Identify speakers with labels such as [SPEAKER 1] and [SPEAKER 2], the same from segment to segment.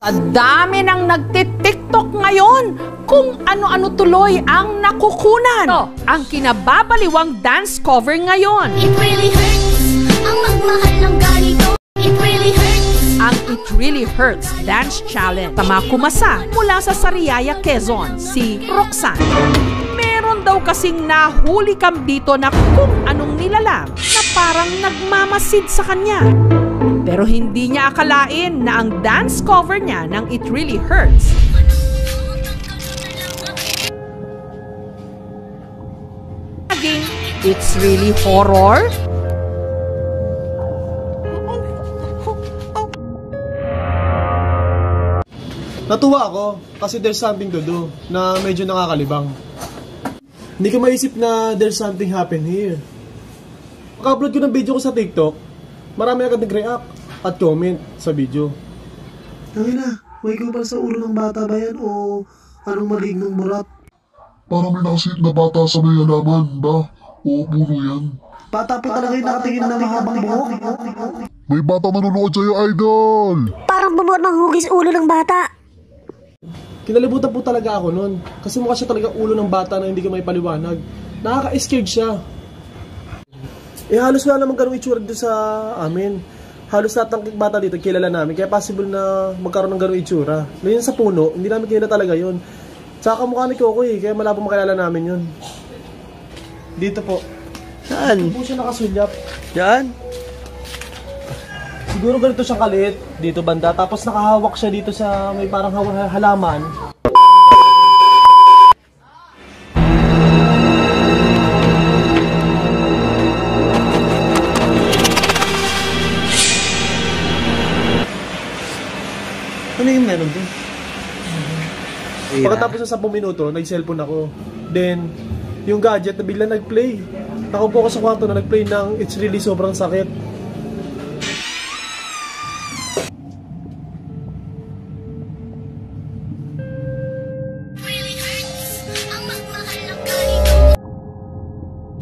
[SPEAKER 1] Sa dami ng nagtitiktok ngayon kung ano-ano tuloy ang nakukunan. Ito, ang kinababaliwang dance cover ngayon.
[SPEAKER 2] It really hurts ang magmahal ng ganito. It really hurts.
[SPEAKER 1] Ang It Really Hurts Dance Challenge. Tama kumasa mula sa Sariaya, Quezon, si Roxanne. Meron daw kasing nahuli kam dito na kung anong nilalang na parang nagmamasid sa kanya. Pero hindi niya akalain na ang dance cover niya ng It Really Hurts naging It's Really Horror.
[SPEAKER 3] Natuwa ako kasi there's something to do na medyo nakakalibang. Hindi ko maisip na there's something happen here. Pag-upload ko ng video ko sa TikTok, marami agad nag-react at comment sa video.
[SPEAKER 4] Tangina, may kupal sa ulo ng bata ba yan o anong malignong murat?
[SPEAKER 5] Parang may nakasit na bata sa may halaman ba? O puro yan?
[SPEAKER 4] Bata pa talaga yung nakatingin na mahabang buhok.
[SPEAKER 5] May bata manonood sa'yo, idol!
[SPEAKER 6] Parang bumuot ng hugis ulo ng bata.
[SPEAKER 3] Kinalibutan po talaga ako nun kasi mukha siya talaga ulo ng bata na hindi ko may paliwanag. Nakaka-scared siya. Halos wala naman ganung itsura dito sa amin. Halos lahat ng bata dito kilala namin, kaya possible na magkaroon ng ganung itsura. Ngayon sa puno, hindi namin kilala talaga yun. Tsaka mukha ni Coco kaya malabo makilala namin yun. Dito po.
[SPEAKER 4] Saan?
[SPEAKER 3] Dito po siya nakasulyap.
[SPEAKER 4] Diyan?
[SPEAKER 3] Siguro ganito siyang kaliit, dito banda. Tapos nakahawak siya dito sa may parang halaman.
[SPEAKER 4] Ano yung meron doon?
[SPEAKER 3] Pagkatapos ng 10 minuto, nag-cellphone ako. Then, yung gadget na bigla nag-play. Nakaupo ako sa kwarto na nag-play ng It's Really Sobrang Sakit.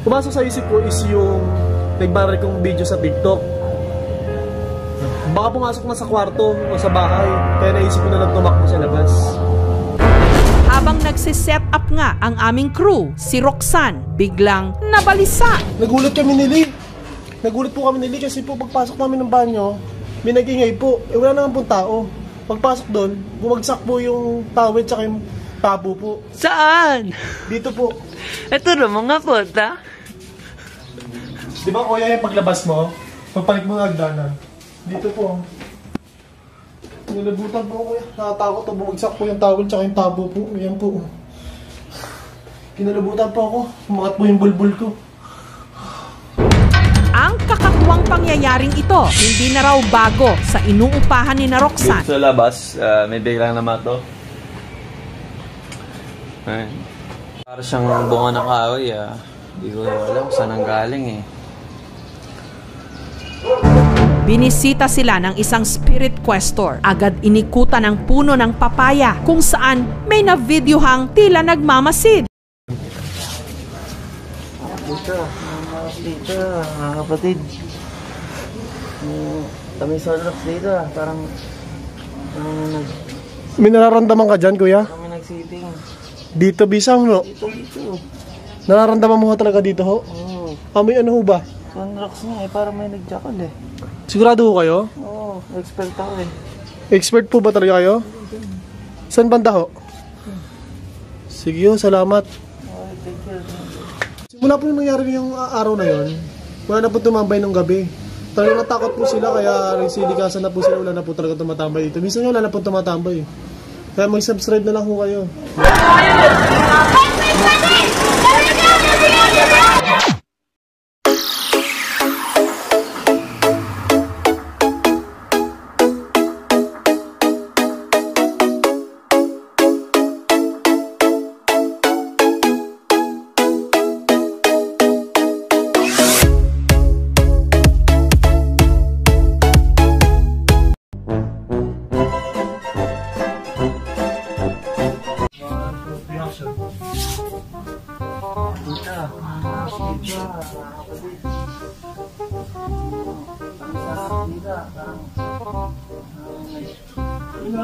[SPEAKER 3] Pumasok sa isip ko is yung nag-viral kong video sa TikTok. Baka pumasok na sa kwarto o sa bahay, kaya naisip ko na lang tumakbo sa labas.
[SPEAKER 1] Habang nagsiset up nga ang aming crew, si Roxanne biglang nabalisa.
[SPEAKER 3] Nagulat kami nili. Nagulat po kami nili kasi po pagpasok namin ng banyo, may nag-ingay po. Wala naman pong tao. Pagpasok doon, bumagsak po yung towel tsaka yung tabo po.
[SPEAKER 4] Saan?
[SPEAKER 3] Dito po.
[SPEAKER 4] Ito na mga puta.
[SPEAKER 3] Di ba kuya yung paglabas mo, pagpalit mo ng agdanan? Dito po. Nilabutan po kuya. Nakatakot po. Bumagsak po yung towel tsaka yung tabo po. Ayan po. Kinalabutan po ako. Umangat po yung bulbul ko.
[SPEAKER 1] Ang kakatuwang pangyayaring ito, hindi na raw bago sa inuupahan ni na Roxanne.
[SPEAKER 7] Sa labas, may biglang naman to. Para siyang bunga ng kahoy, Hindi ko alam saan ang galing eh.
[SPEAKER 1] Binisita sila ng isang spirit questor. Agad inikutan ng puno ng papaya kung saan may na-videohang tila nagmamasid.
[SPEAKER 4] Dito, mga kapatid. Kami solrox dito parang
[SPEAKER 3] May nararamdaman ka dyan kuya?
[SPEAKER 4] kami nagsiting.
[SPEAKER 3] Dito bisang no?
[SPEAKER 4] Dito.
[SPEAKER 3] Nararamdaman mo talaga dito ho?
[SPEAKER 4] Oo.
[SPEAKER 3] May ano ho ba?
[SPEAKER 4] Solrox nga parang may nagjakal eh.
[SPEAKER 3] Sigurado ho kayo?
[SPEAKER 4] Oo, expert ako eh.
[SPEAKER 3] Expert po ba talaga kayo? Saan banda ho? Sige ho, salamat.
[SPEAKER 4] Okay, thank you.
[SPEAKER 3] Simula po yung nangyari yung araw na yon, wala na po tumambay ng gabi. Talagang natakot po sila kaya nagsilikasan na po sila, wala na po talaga tumatambay dito. Minsan wala na po tumatambay. Kaya mag-subscribe na lang po kayo.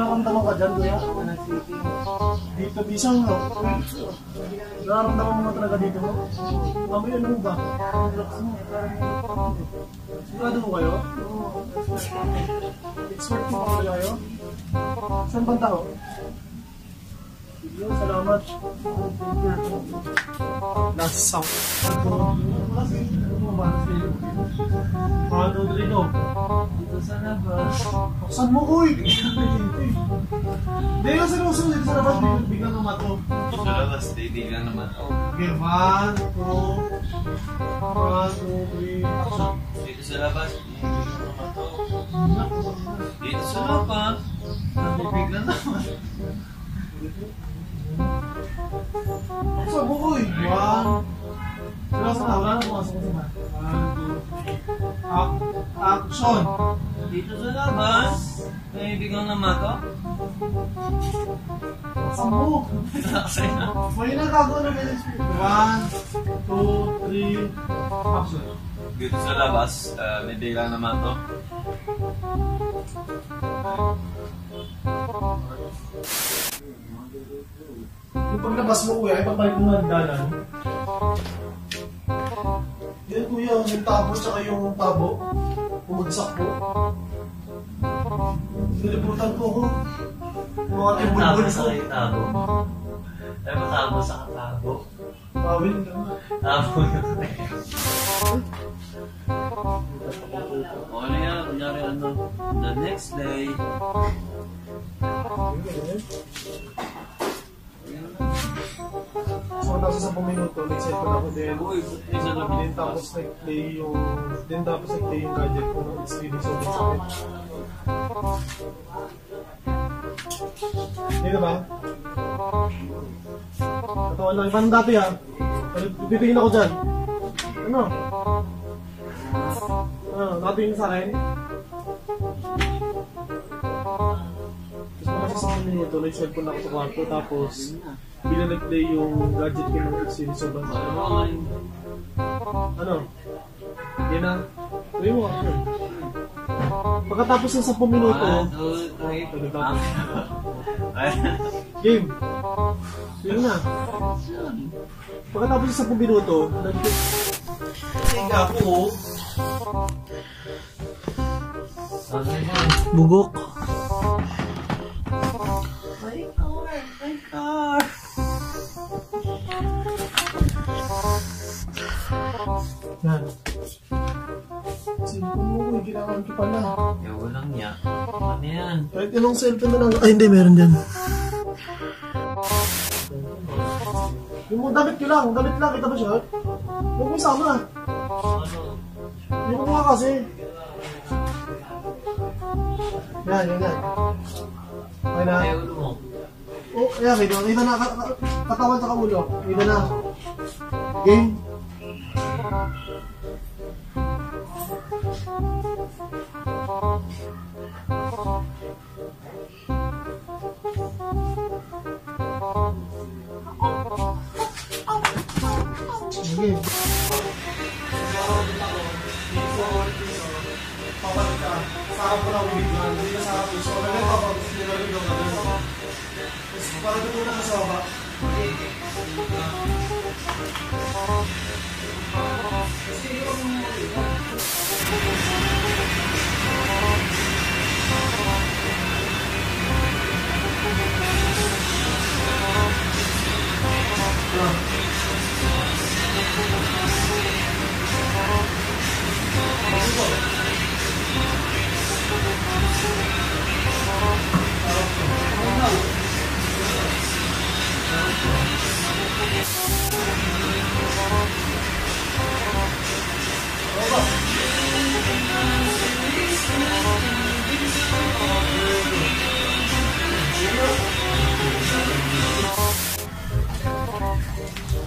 [SPEAKER 3] nararamdaman ka dyan, kuya? Dito, bisang, no? Nararamdaman mo talaga dito, no? Amoy, ano mo ba? Sigurado mo kayo? Expert mo ba kayo? Saan bang tao? Sige, salamat. Last sound. Ano dito? Dito sa labas. Buksan mo, uy! Hindi ka sinusunod dito sa labas. Biglang naman to.
[SPEAKER 7] Sa labas, biglang naman to.
[SPEAKER 3] Okay, 1, 2, 3.
[SPEAKER 7] Dito sa labas, biglang naman to. Dito sa labas, biglang naman.
[SPEAKER 3] Buksan mo, uy! 1. Wala na, pumasok ko naman. 1, 2, action!
[SPEAKER 7] Dito sa labas, biglang naman to.
[SPEAKER 3] Buksan mo! May nagagawa na may 1, 2, 3, action!
[SPEAKER 7] Dito sa labas, may biglang naman to.
[SPEAKER 3] Yung paglabas mo, kuya, ipapalik mo ng dalan. Yan, kuya, yung tabo tsaka yung tabo. Pumagsak po. Niliputan po ako. Mga tibulbul po.
[SPEAKER 7] Tabo. Ay, matabo sa katabo.
[SPEAKER 3] Pawin ka nga.
[SPEAKER 7] Tabo yun. O ano yan? Kunyari ano? The next day.
[SPEAKER 3] So, nasa 10 minuto, nag-cellphone ako din. Then tapos nag-play yung gadget ko ng screening sa akin. Hindi ka ba? Katawan lang. Paano dati ha? Titingin ako dyan. Ano? Natingin sa akin? Tapos kasi 10 minuto, nag-cellphone ako sa kwarto. Tapos, bilang nag-play yung gadget ko ng series of bansa. Ano? Yan na. Tuloy mo ako. Pagkatapos ng 10 minuto, game. Yun na. Pagkatapos ng 10 minuto, nag-tiga ako. Bugok. My car. Yan. Cellphone mo, kailangan ko pala.
[SPEAKER 7] Yawa lang niya. Ano yan?
[SPEAKER 3] Kahit anong cellphone na lang. Ay, hindi, meron dyan. Yung mo, damit ko lang. Damit lang, kita ba siya? Huwag mo isama. Hindi mo nga kasi. Yan, yan, yan. Okay na.
[SPEAKER 7] Ay, ulo mo.
[SPEAKER 3] Oh, ayan, kita na. Katawan sa kaulo. Kita na. Game. Sige. Papalit ka. Sa harap ko na umiglan. Hindi ka sa harap ko. So, nagpapagod nila rin yung gano'n. Para dito na sa baba.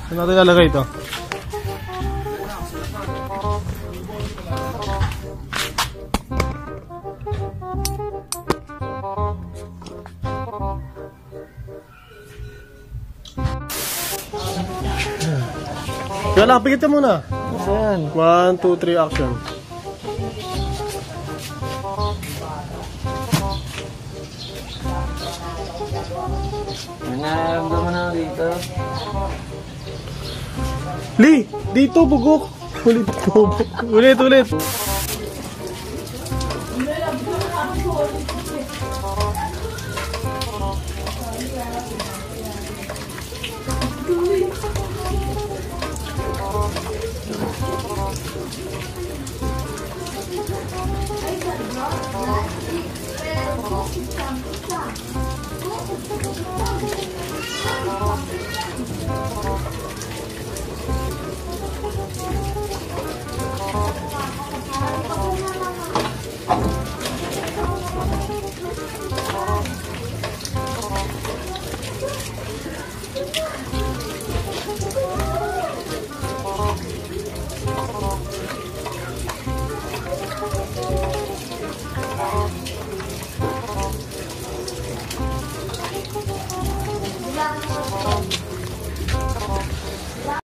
[SPEAKER 3] Saan natin lalagay ito? Kaya lang, pigit ka muna. Ayan. 1, 2, 3, action.
[SPEAKER 7] May nararamdaman ako dito.
[SPEAKER 3] Lee, dito bugok. Ulit.